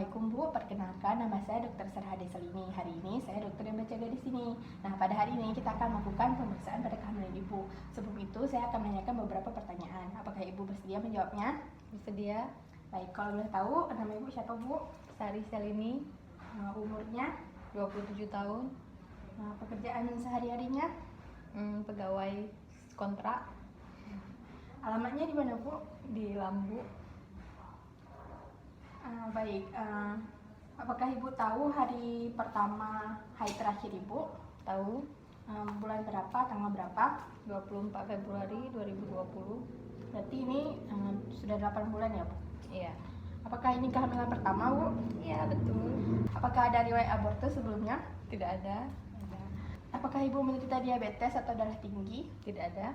Assalamualaikum Bu, perkenalkan nama saya Dr. Serhadi Selini. Hari ini saya dokter yang berjaga di sini. Nah, pada hari ini kita akan melakukan pemeriksaan pada kehamilan Ibu. Sebelum itu saya akan menanyakan beberapa pertanyaan. Apakah Ibu bersedia menjawabnya? Bersedia. Baik, kalau boleh tahu nama Ibu siapa Bu? Sari Selini, Umurnya? 27 tahun, Pekerjaan sehari-harinya? pegawai kontrak Alamatnya di mana Bu? di Lambu. Baik, apakah Ibu tahu hari pertama haid terakhir Ibu? Tahu, Bulan berapa, tanggal berapa? 24 Februari 2020. Berarti ini sudah 8 bulan ya Bu? Iya. Apakah ini kehamilan pertama Bu? Iya, betul. Apakah ada riwayat abortus sebelumnya? Tidak ada. Apakah Ibu menderita diabetes atau darah tinggi? Tidak ada.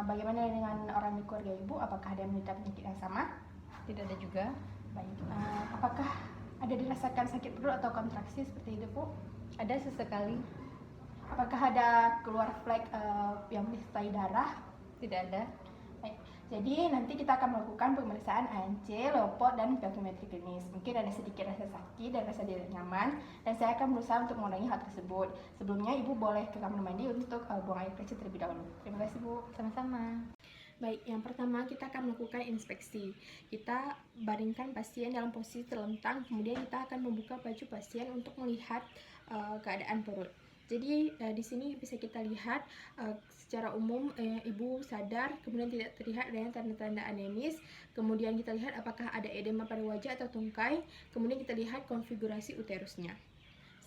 Bagaimana dengan orang di keluarga Ibu? Apakah ada yang menderita penyakit yang sama? Tidak ada juga. Baik. Apakah ada dirasakan sakit perut atau kontraksi seperti itu Bu? Ada sesekali. Apakah ada keluar flek yang disertai darah? Tidak ada. Baik. Jadi nanti kita akan melakukan pemeriksaan ANC, Leopard, dan biometri klinis. Mungkin ada sedikit rasa sakit dan rasa tidak nyaman, dan saya akan berusaha untuk mengurangi hal tersebut. Sebelumnya Ibu boleh ke kamar mandi untuk buang air kecil terlebih dahulu. Terima kasih Bu. Sama-sama. Baik, yang pertama kita akan melakukan inspeksi. Kita baringkan pasien dalam posisi terlentang, kemudian kita akan membuka baju pasien untuk melihat keadaan perut. Jadi di sini bisa kita lihat secara umum ibu sadar, kemudian tidak terlihat adanya tanda-tanda anemis, kemudian kita lihat apakah ada edema pada wajah atau tungkai, kemudian kita lihat konfigurasi uterusnya.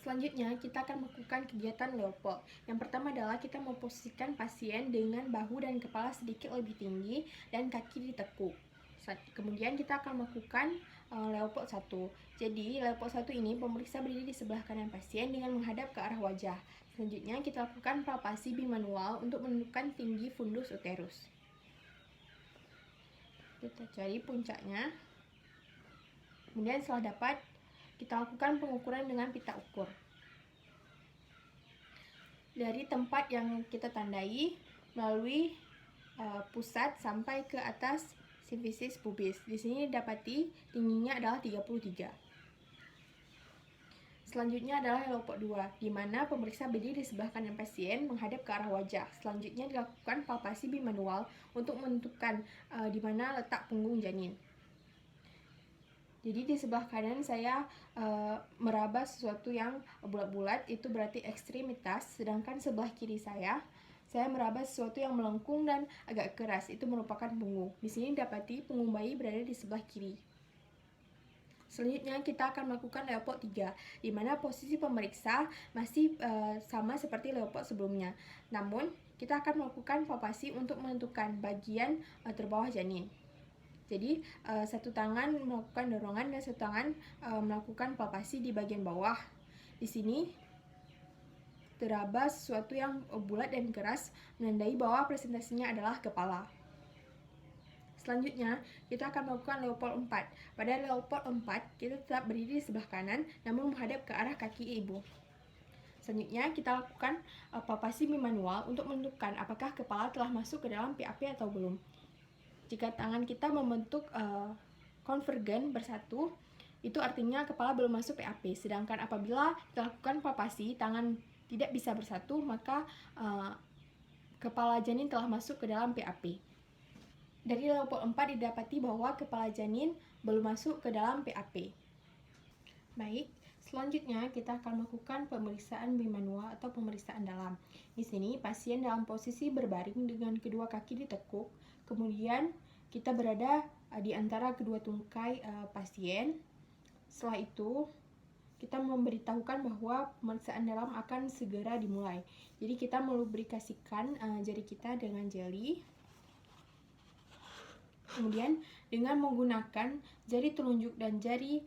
Selanjutnya kita akan melakukan kegiatan Leopold. Yang pertama adalah kita memposisikan pasien dengan bahu dan kepala sedikit lebih tinggi dan kaki ditekuk. Kemudian kita akan melakukan Leopold 1. Jadi Leopold 1 ini pemeriksa berdiri di sebelah kanan pasien dengan menghadap ke arah wajah. Selanjutnya kita lakukan palpasi bimanual untuk menentukan tinggi fundus uterus. Kita cari puncaknya. Kemudian setelah dapat, kita lakukan pengukuran dengan pita ukur. Dari tempat yang kita tandai melalui pusat sampai ke atas sifisis pubis. Di sini didapati tingginya adalah 33. Selanjutnya adalah Leopold 2, di mana pemeriksa berdiri di sebelah kanan pasien menghadap ke arah wajah. Selanjutnya dilakukan palpasi bimanual untuk menentukan di mana letak punggung janin. Jadi di sebelah kanan saya meraba sesuatu yang bulat-bulat, itu berarti ekstremitas, sedangkan sebelah kiri saya meraba sesuatu yang melengkung dan agak keras, itu merupakan punggung. Di sini dapati punggung bayi berada di sebelah kiri. Selanjutnya kita akan melakukan Leopold 3, di mana posisi pemeriksa masih sama seperti Leopold sebelumnya. Namun kita akan melakukan palpasi untuk menentukan bagian terbawah janin. Jadi satu tangan melakukan dorongan dan satu tangan melakukan palpasi di bagian bawah. Di sini teraba sesuatu yang bulat dan keras, menandai bahwa presentasinya adalah kepala. Selanjutnya kita akan melakukan Leopold 4. Pada Leopold 4 kita tetap berdiri di sebelah kanan namun menghadap ke arah kaki ibu. Selanjutnya kita lakukan palpasi bimanual untuk menentukan apakah kepala telah masuk ke dalam PAP atau belum. Jika tangan kita membentuk konvergen bersatu, itu artinya kepala belum masuk PAP. Sedangkan apabila kita lakukan palpasi, tangan tidak bisa bersatu, maka kepala janin telah masuk ke dalam PAP. Dari Leopold 4 didapati bahwa kepala janin belum masuk ke dalam PAP. Baik, selanjutnya kita akan melakukan pemeriksaan bimanual atau pemeriksaan dalam. Di sini pasien dalam posisi berbaring dengan kedua kaki ditekuk. Kemudian kita berada di antara kedua tungkai pasien. Setelah itu kita memberitahukan bahwa pemeriksaan dalam akan segera dimulai. Jadi kita melubrikasikan jari kita dengan jeli. Kemudian dengan menggunakan jari telunjuk dan jari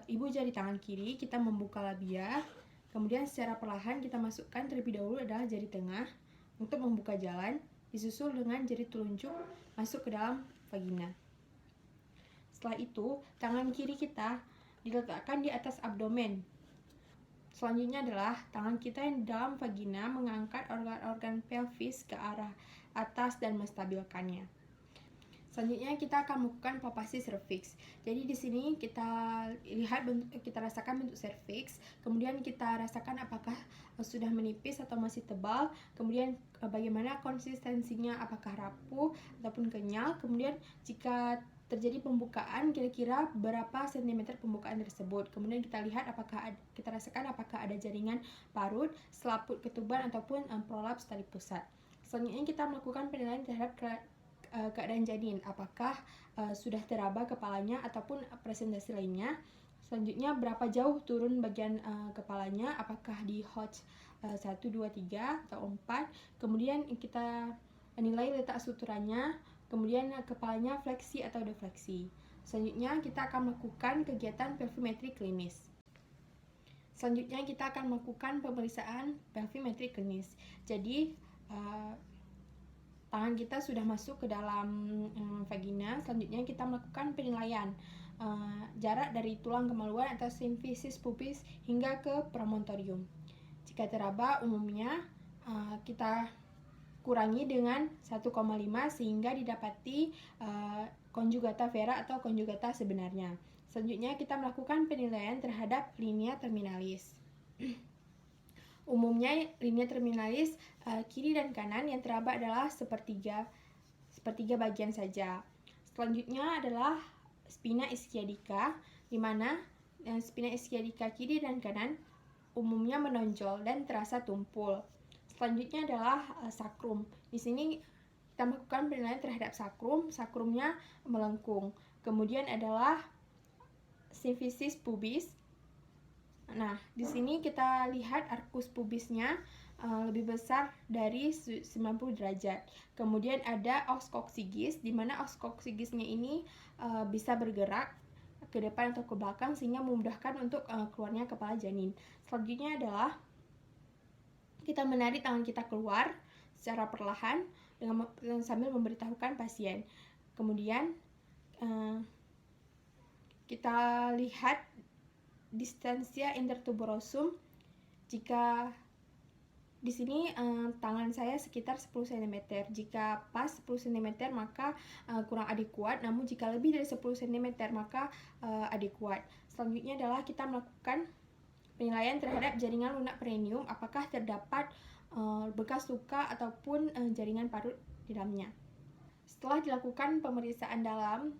ibu jari tangan kiri kita membuka labia. Kemudian secara perlahan kita masukkan terlebih dahulu adalah jari tengah untuk membuka jalan, disusul dengan jari telunjuk masuk ke dalam vagina. Setelah itu, tangan kiri kita diletakkan di atas abdomen. Selanjutnya adalah tangan kita yang di dalam vagina mengangkat organ-organ pelvis ke arah atas dan menstabilkannya. Selanjutnya kita akan melakukan palpasi serviks. Jadi di sini kita lihat kita rasakan bentuk serviks, kemudian kita rasakan apakah sudah menipis atau masih tebal, kemudian bagaimana konsistensinya, apakah rapuh ataupun kenyal, kemudian jika terjadi pembukaan kira-kira berapa sentimeter pembukaan tersebut. Kemudian kita lihat kita rasakan apakah ada jaringan parut, selaput ketuban ataupun prolaps tali pusat. Selanjutnya kita melakukan penilaian terhadap keadaan janin, apakah sudah teraba kepalanya ataupun presentasi lainnya. Selanjutnya berapa jauh turun bagian kepalanya, apakah di Hodge 1, 2, 3 atau 4. Kemudian kita nilai letak suturannya, kemudian kepalanya fleksi atau defleksi. Selanjutnya kita akan melakukan kegiatan pelvimetri klinis. Selanjutnya kita akan melakukan pemeriksaan pelvimetri klinis. Jadi tangan kita sudah masuk ke dalam vagina. Selanjutnya kita melakukan penilaian jarak dari tulang kemaluan atau simfisis pubis hingga ke promontorium. Jika teraba, umumnya kita kurangi dengan 1,5 sehingga didapati konjugata vera atau konjugata sebenarnya. Selanjutnya kita melakukan penilaian terhadap linea terminalis. Umumnya linea terminalis kiri dan kanan, yang teraba adalah sepertiga bagian saja. Selanjutnya adalah spina ischiadica, di mana spina ischiadica kiri dan kanan umumnya menonjol dan terasa tumpul. Selanjutnya adalah sakrum. Di sini kita melakukan penilaian terhadap sakrum, sakrumnya melengkung. Kemudian adalah simfisis pubis. Nah, di sini kita lihat arkus pubisnya lebih besar dari 90 derajat. Kemudian ada os koksigis, di mana os koksigisnya ini bisa bergerak ke depan atau ke belakang sehingga memudahkan untuk keluarnya kepala janin. Selanjutnya adalah kita menarik tangan kita keluar secara perlahan sambil memberitahukan pasien. Kemudian kita lihat distansia intertuberosum. Jika di sini tangan saya sekitar 10 cm. Jika pas 10 cm maka kurang adekuat, namun jika lebih dari 10 cm maka adekuat. Selanjutnya adalah kita melakukan penilaian terhadap jaringan lunak perineum, apakah terdapat bekas luka ataupun jaringan parut di dalamnya. Setelah dilakukan pemeriksaan dalam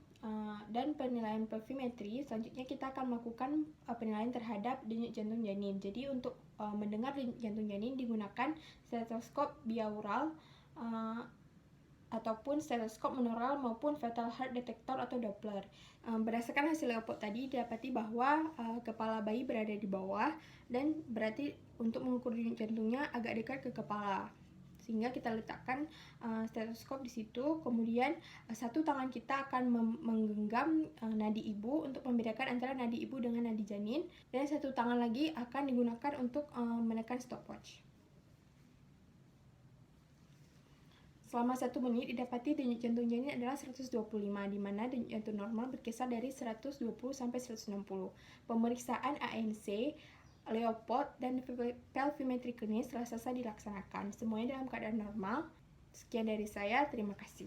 dan penilaian pelvimetri, selanjutnya kita akan melakukan penilaian terhadap denyut jantung janin. Jadi untuk mendengar denyut jantung janin digunakan stetoskop biaural ataupun stetoskop monaural maupun fetal heart detector atau Doppler. Berdasarkan hasil Leopold tadi didapati bahwa kepala bayi berada di bawah dan berarti untuk mengukur denyut jantungnya agak dekat ke kepala. Sehingga kita letakkan stetoskop di situ, kemudian satu tangan kita akan menggenggam nadi ibu untuk membedakan antara nadi ibu dengan nadi janin, dan satu tangan lagi akan digunakan untuk menekan stopwatch. Selama 1 menit didapati denyut jantung janin adalah 125, di mana denyut jantung normal berkisar dari 120 sampai 160. Pemeriksaan ANC, Leopold, dan pelvimetri klinis telah selesai dilaksanakan. Semuanya dalam keadaan normal. Sekian dari saya, terima kasih.